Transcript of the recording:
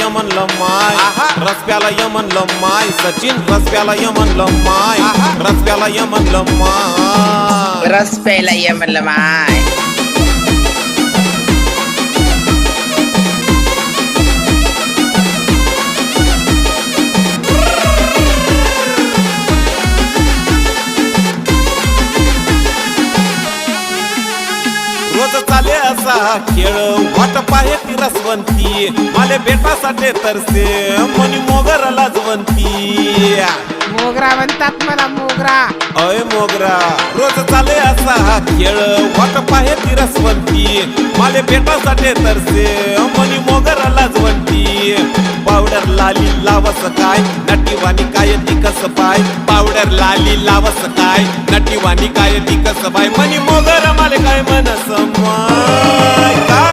म्हणलं माय, रस्त्याला ये म्हणलं माय, सचिन रस्त्याला ये म्हणलं माय, रस्त्याला ये म्हणलं माय, रस प्यायला ये म्हणलं माय. रोज चाले असा खेळ वाट पाहे ती रसवंती, माले भेटासाठी तरसे मनी मोगर लाजवंती. मोगरा म्हणतात मला मोगरा. अय मोगरा रोज चाले असा खेळ वाट पाहे ती रसवंती, माले भेटासाठी तरसे मनी मोगर लाजवंती. पावडर लाली लावस काय नटीवानी काय तिकस पाय, पावडर लाली लावस काय नटीवानी काय तिकस पाय, मनी मोगर माले काय मनस माय.